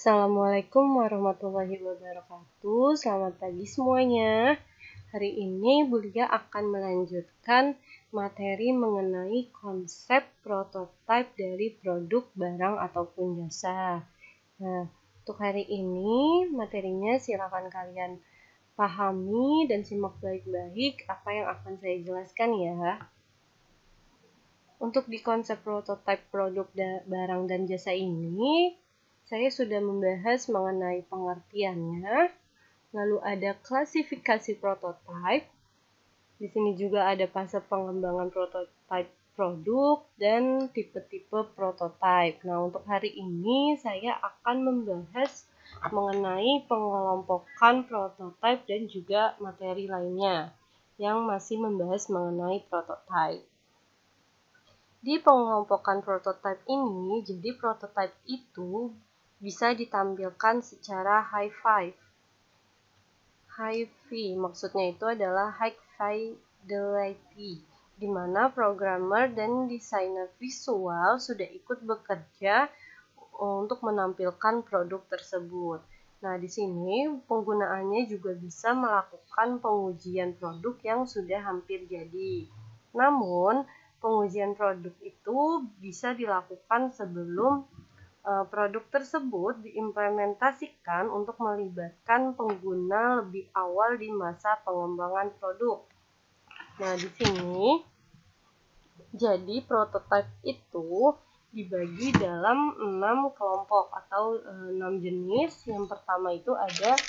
Assalamualaikum warahmatullahi wabarakatuh. Selamat pagi semuanya. Hari ini Bu Lia akan melanjutkan materi mengenai konsep prototipe dari produk, barang, ataupun jasa. Nah, untuk hari ini materinya silakan kalian pahami dan simak baik-baik apa yang akan saya jelaskan ya. Untuk di konsep prototipe produk, barang, dan jasa ini, saya sudah membahas mengenai pengertiannya, lalu ada klasifikasi prototipe. Di sini juga ada fase pengembangan prototipe produk dan tipe-tipe prototipe. Nah, untuk hari ini saya akan membahas mengenai pengelompokan prototipe dan juga materi lainnya yang masih membahas mengenai prototipe. Di pengelompokan prototipe ini, jadi prototipe itu bisa ditampilkan secara high-five. High-V maksudnya itu adalah high fidelity, di mana programmer dan desainer visual sudah ikut bekerja untuk menampilkan produk tersebut. Nah, di sini penggunaannya juga bisa melakukan pengujian produk yang sudah hampir jadi. Namun, pengujian produk itu bisa dilakukan sebelum produk tersebut diimplementasikan untuk melibatkan pengguna lebih awal di masa pengembangan produk. Nah, di sini jadi prototipe itu dibagi dalam 6 kelompok atau 6 jenis. Yang pertama itu ada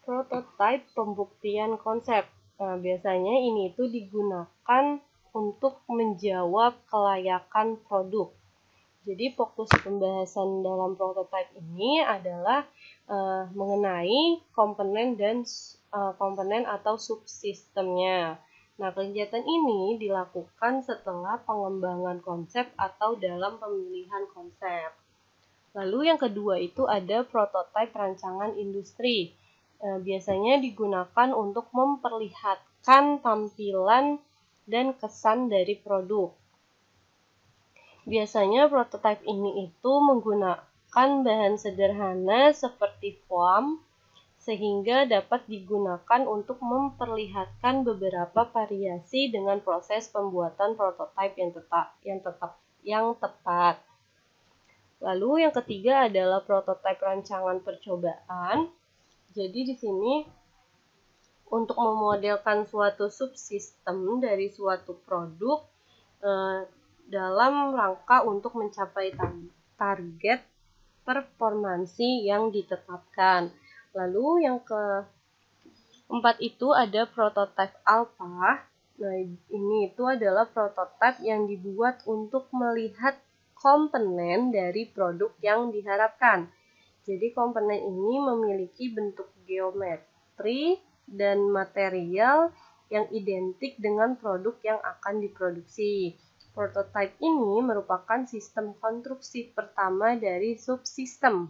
prototipe pembuktian konsep. Nah, biasanya ini itu digunakan untuk menjawab kelayakan produk. Jadi fokus pembahasan dalam prototipe ini adalah mengenai komponen dan komponen atau subsistemnya. Nah, kegiatan ini dilakukan setelah pengembangan konsep atau dalam pemilihan konsep. Lalu yang kedua itu ada prototipe rancangan industri. Biasanya digunakan untuk memperlihatkan tampilan dan kesan dari produk. Biasanya prototipe ini itu menggunakan bahan sederhana seperti foam, sehingga dapat digunakan untuk memperlihatkan beberapa variasi dengan proses pembuatan prototipe yang tepat. Lalu yang ketiga adalah prototipe rancangan percobaan. Jadi di sini untuk memodelkan suatu subsistem dari suatu produk dalam rangka untuk mencapai target performansi yang ditetapkan. Lalu yang keempat itu ada prototipe alpha. Nah, ini itu adalah prototipe yang dibuat untuk melihat komponen dari produk yang diharapkan. Jadi komponen ini memiliki bentuk geometri dan material yang identik dengan produk yang akan diproduksi. Prototipe ini merupakan sistem konstruksi pertama dari subsistem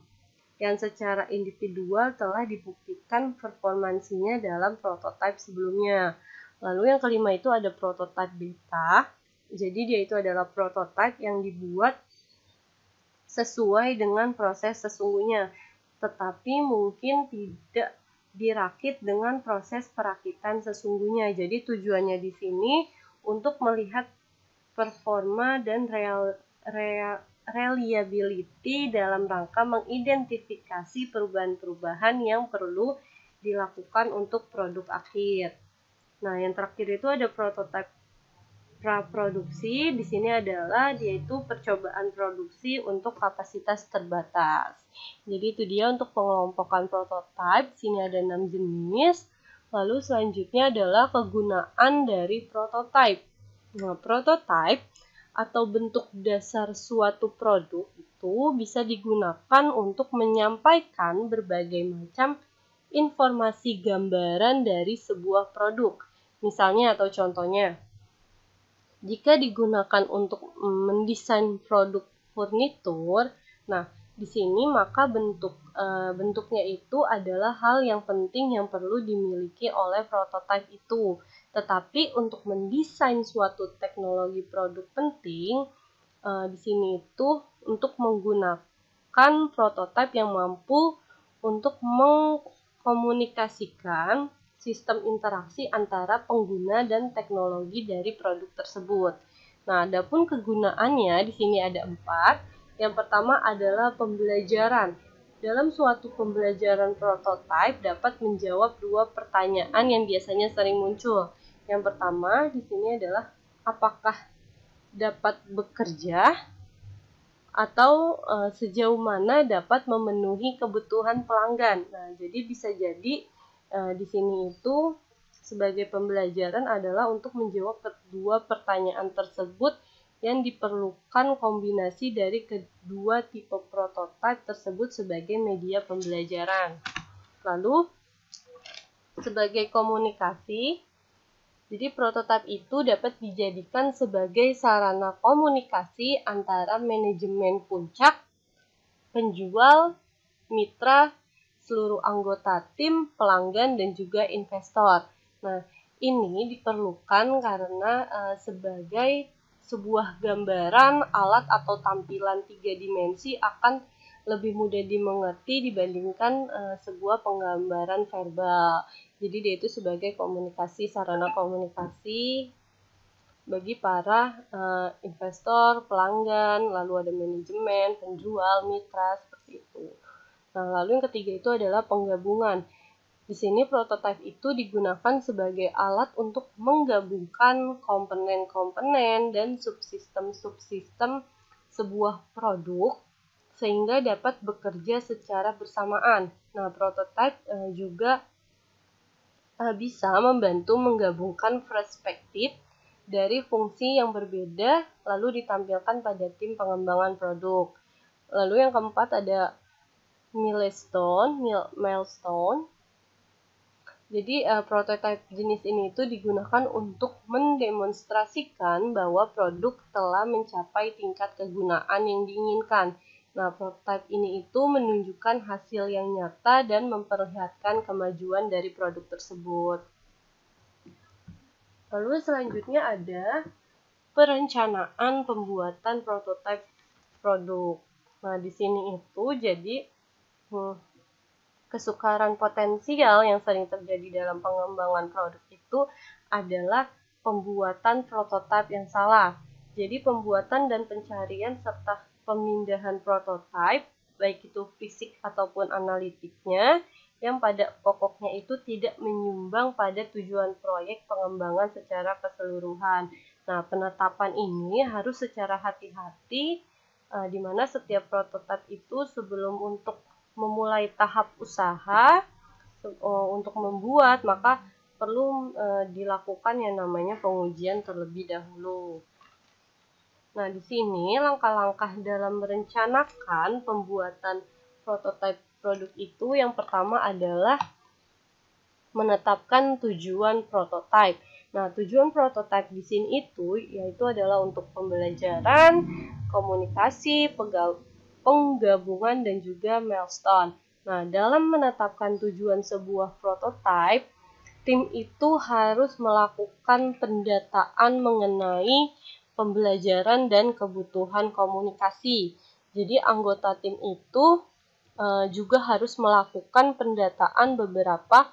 yang secara individual telah dibuktikan performansinya dalam prototipe sebelumnya. Lalu yang kelima itu ada prototipe beta. Jadi dia itu adalah prototipe yang dibuat sesuai dengan proses sesungguhnya, tetapi mungkin tidak dirakit dengan proses perakitan sesungguhnya. Jadi tujuannya di sini untuk melihat performa dan reliability dalam rangka mengidentifikasi perubahan-perubahan yang perlu dilakukan untuk produk akhir. Nah, yang terakhir itu ada prototipe praproduksi. Di sini adalah yaitu percobaan produksi untuk kapasitas terbatas. Jadi itu dia untuk pengelompokan prototipe. Sini ada 6 jenis. Lalu selanjutnya adalah kegunaan dari prototipe. Nah, prototipe atau bentuk dasar suatu produk itu bisa digunakan untuk menyampaikan berbagai macam informasi gambaran dari sebuah produk. Misalnya atau contohnya, jika digunakan untuk mendesain produk furnitur, nah di sini maka bentuk bentuknya itu adalah hal yang penting yang perlu dimiliki oleh prototipe itu. Tetapi untuk mendesain suatu teknologi produk penting, di sini itu untuk menggunakan prototipe yang mampu untuk mengkomunikasikan sistem interaksi antara pengguna dan teknologi dari produk tersebut. Nah, adapun kegunaannya di sini ada 4. Yang pertama adalah pembelajaran. Dalam suatu pembelajaran prototipe dapat menjawab 2 pertanyaan yang biasanya sering muncul. Yang pertama di sini adalah apakah dapat bekerja atau sejauh mana dapat memenuhi kebutuhan pelanggan. Nah, jadi bisa jadi di sini itu sebagai pembelajaran adalah untuk menjawab kedua pertanyaan tersebut yang diperlukan kombinasi dari kedua tipe prototipe tersebut sebagai media pembelajaran. Lalu, sebagai komunikasi, jadi prototipe itu dapat dijadikan sebagai sarana komunikasi antara manajemen puncak, penjual, mitra, seluruh anggota tim, pelanggan, dan juga investor. Nah, ini diperlukan karena sebagai sebuah gambaran, alat atau tampilan 3 dimensi akan lebih mudah dimengerti dibandingkan sebuah penggambaran verbal. Jadi dia itu sebagai komunikasi, sarana komunikasi bagi para investor, pelanggan, lalu ada manajemen, penjual, mitra, seperti itu. Nah, lalu yang ketiga itu adalah penggabungan. Di sini prototipe itu digunakan sebagai alat untuk menggabungkan komponen-komponen dan subsistem-subsistem sebuah produk sehingga dapat bekerja secara bersamaan. Nah, prototipe juga bisa membantu menggabungkan perspektif dari fungsi yang berbeda lalu ditampilkan pada tim pengembangan produk. Lalu yang keempat ada milestone. Jadi prototipe jenis ini itu digunakan untuk mendemonstrasikan bahwa produk telah mencapai tingkat kegunaan yang diinginkan. Nah, prototipe ini itu menunjukkan hasil yang nyata dan memperlihatkan kemajuan dari produk tersebut. Lalu selanjutnya ada perencanaan pembuatan prototipe produk. Nah, di sini itu jadi kesukaran potensial yang sering terjadi dalam pengembangan produk itu adalah pembuatan prototipe yang salah. Jadi pembuatan dan pencarian serta pemindahan prototipe, baik itu fisik ataupun analitiknya, yang pada pokoknya itu tidak menyumbang pada tujuan proyek pengembangan secara keseluruhan. Nah, penetapan ini harus secara hati-hati, di mana setiap prototipe itu sebelum untuk memulai tahap usaha untuk membuat, maka perlu dilakukan yang namanya pengujian terlebih dahulu. Nah, di sini langkah-langkah dalam merencanakan pembuatan prototipe produk itu yang pertama adalah menetapkan tujuan prototipe. Nah, tujuan prototipe di sini itu yaitu adalah untuk pembelajaran, komunikasi, penggabungan, dan juga milestone. Nah, dalam menetapkan tujuan sebuah prototipe, tim itu harus melakukan pendataan mengenai pembelajaran dan kebutuhan komunikasi. Jadi, anggota tim itu juga harus melakukan pendataan beberapa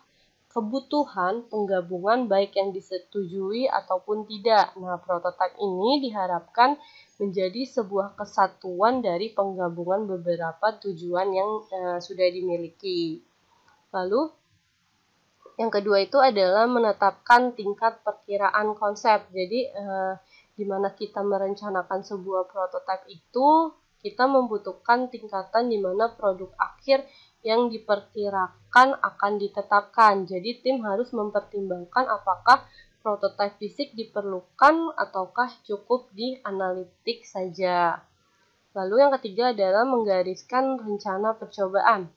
kebutuhan penggabungan baik yang disetujui ataupun tidak. Nah, prototipe ini diharapkan menjadi sebuah kesatuan dari penggabungan beberapa tujuan yang sudah dimiliki. Lalu, yang kedua itu adalah menetapkan tingkat perkiraan konsep. Jadi, di mana kita merencanakan sebuah prototipe itu, kita membutuhkan tingkatan di mana produk akhir yang diperkirakan akan ditetapkan. Jadi, tim harus mempertimbangkan apakah prototipe fisik diperlukan ataukah cukup di analitik saja. Lalu yang ketiga adalah menggariskan rencana percobaan.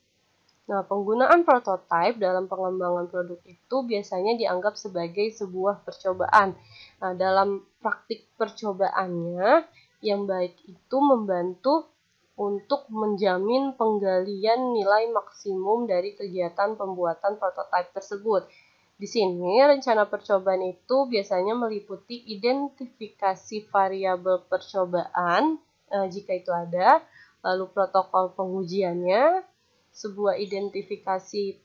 Nah, penggunaan prototipe dalam pengembangan produk itu biasanya dianggap sebagai sebuah percobaan. Nah, dalam praktik percobaannya, yang baik itu membantu untuk menjamin penggalian nilai maksimum dari kegiatan pembuatan prototipe tersebut. Di sini, rencana percobaan itu biasanya meliputi identifikasi variabel percobaan, jika itu ada, lalu protokol pengujiannya, sebuah identifikasi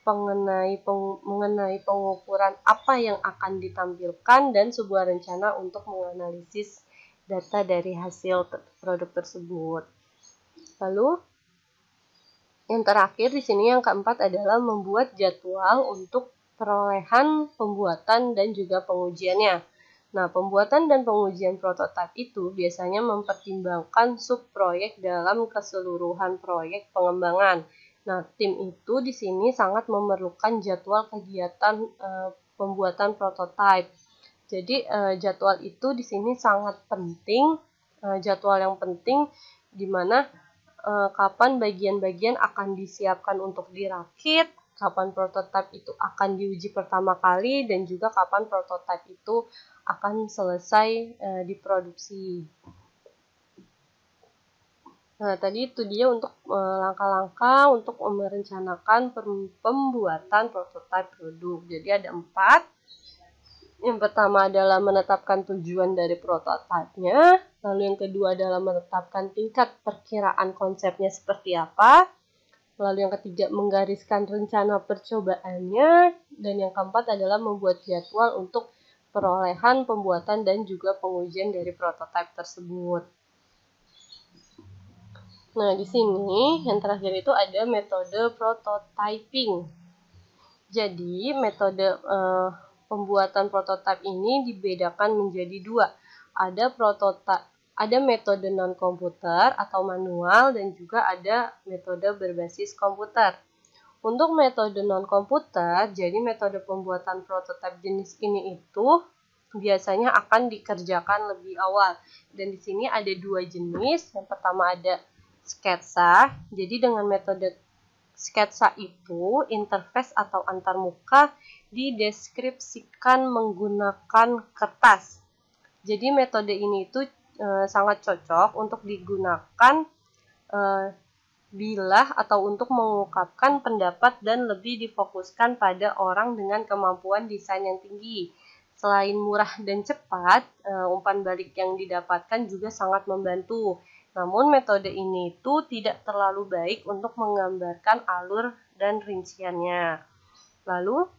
mengenai pengukuran apa yang akan ditampilkan, dan sebuah rencana untuk menganalisis data dari hasil produk tersebut. Lalu, yang terakhir di sini yang keempat adalah membuat jadwal untuk perolehan, pembuatan, dan juga pengujiannya. Nah, pembuatan dan pengujian prototipe itu biasanya mempertimbangkan subproyek dalam keseluruhan proyek pengembangan. Nah, tim itu di sini sangat memerlukan jadwal kegiatan pembuatan prototipe. Jadi, jadwal itu di sini sangat penting, jadwal yang penting di mana kapan bagian-bagian akan disiapkan untuk dirakit, kapan prototipe itu akan diuji pertama kali, dan juga kapan prototipe itu akan selesai diproduksi. Nah, tadi itu dia untuk langkah-langkah untuk merencanakan pembuatan prototipe produk. Jadi ada 4. Yang pertama adalah menetapkan tujuan dari prototipenya, lalu yang kedua adalah menetapkan tingkat perkiraan konsepnya seperti apa, lalu yang ketiga menggariskan rencana percobaannya, dan yang keempat adalah membuat jadwal untuk perolehan, pembuatan, dan juga pengujian dari prototipe tersebut. Nah, di sini yang terakhir itu ada metode prototyping. Jadi, metode pembuatan prototipe ini dibedakan menjadi 2. Ada metode non-komputer atau manual, dan juga ada metode berbasis komputer. Untuk metode non-komputer, jadi metode pembuatan prototipe jenis ini itu biasanya akan dikerjakan lebih awal. Dan di sini ada 2 jenis. Yang pertama ada sketsa. Jadi dengan metode sketsa itu, interface atau antarmuka dideskripsikan menggunakan kertas. Jadi metode ini itu sangat cocok untuk digunakan bila atau untuk mengungkapkan pendapat dan lebih difokuskan pada orang dengan kemampuan desain yang tinggi. Selain murah dan cepat, umpan balik yang didapatkan juga sangat membantu. Namun metode ini itu tidak terlalu baik untuk menggambarkan alur dan rinciannya. Lalu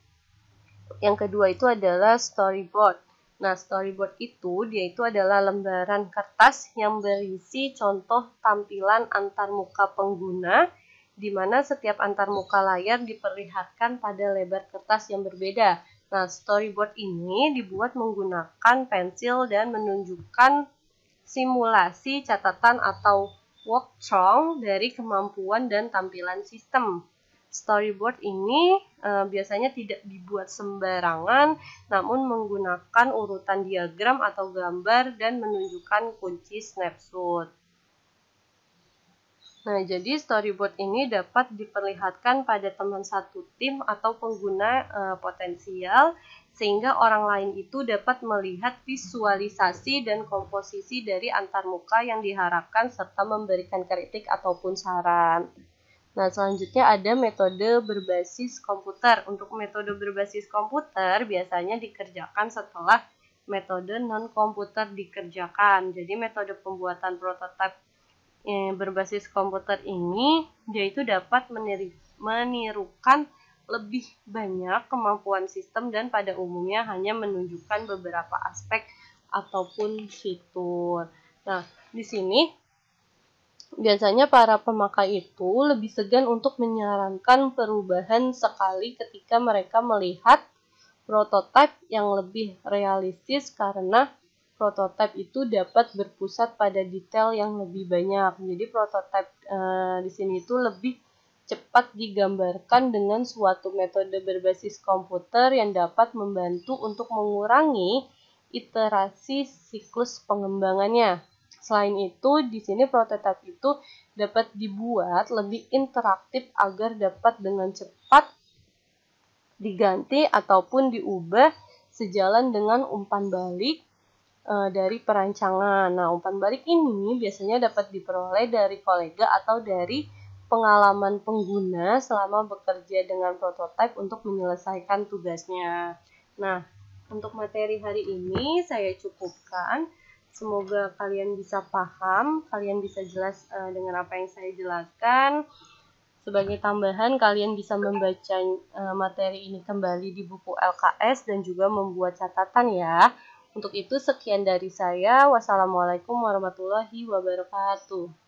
yang kedua itu adalah storyboard. Nah, storyboard itu adalah lembaran kertas yang berisi contoh tampilan antarmuka pengguna, di mana setiap antarmuka layar diperlihatkan pada lebar kertas yang berbeda. Nah, storyboard ini dibuat menggunakan pensil dan menunjukkan simulasi catatan atau walkthrough dari kemampuan dan tampilan sistem. Storyboard ini biasanya tidak dibuat sembarangan, namun menggunakan urutan diagram atau gambar dan menunjukkan kunci snapshot. Nah, jadi storyboard ini dapat diperlihatkan pada teman satu tim atau pengguna potensial, sehingga orang lain itu dapat melihat visualisasi dan komposisi dari antarmuka yang diharapkan serta memberikan kritik ataupun saran. Nah, selanjutnya ada metode berbasis komputer. Untuk metode berbasis komputer biasanya dikerjakan setelah metode non-komputer dikerjakan. Jadi metode pembuatan prototipe berbasis komputer ini yaitu dapat menirukan lebih banyak kemampuan sistem dan pada umumnya hanya menunjukkan beberapa aspek ataupun fitur. Nah, di sini biasanya para pemakai itu lebih segan untuk menyarankan perubahan sekali ketika mereka melihat prototipe yang lebih realistis, karena prototipe itu dapat berpusat pada detail yang lebih banyak. Jadi prototipe di sini itu lebih cepat digambarkan dengan suatu metode berbasis komputer yang dapat membantu untuk mengurangi iterasi siklus pengembangannya. Selain itu, di sini prototipe itu dapat dibuat lebih interaktif agar dapat dengan cepat diganti ataupun diubah sejalan dengan umpan balik dari perancangan. Nah, umpan balik ini biasanya dapat diperoleh dari kolega atau dari pengalaman pengguna selama bekerja dengan prototipe untuk menyelesaikan tugasnya. Nah, untuk materi hari ini saya cukupkan. Semoga kalian bisa paham, kalian bisa jelas dengan apa yang saya jelaskan. Sebagai tambahan, kalian bisa membaca materi ini kembali di buku LKS dan juga membuat catatan ya. Untuk itu sekian dari saya. Wassalamualaikum warahmatullahi wabarakatuh.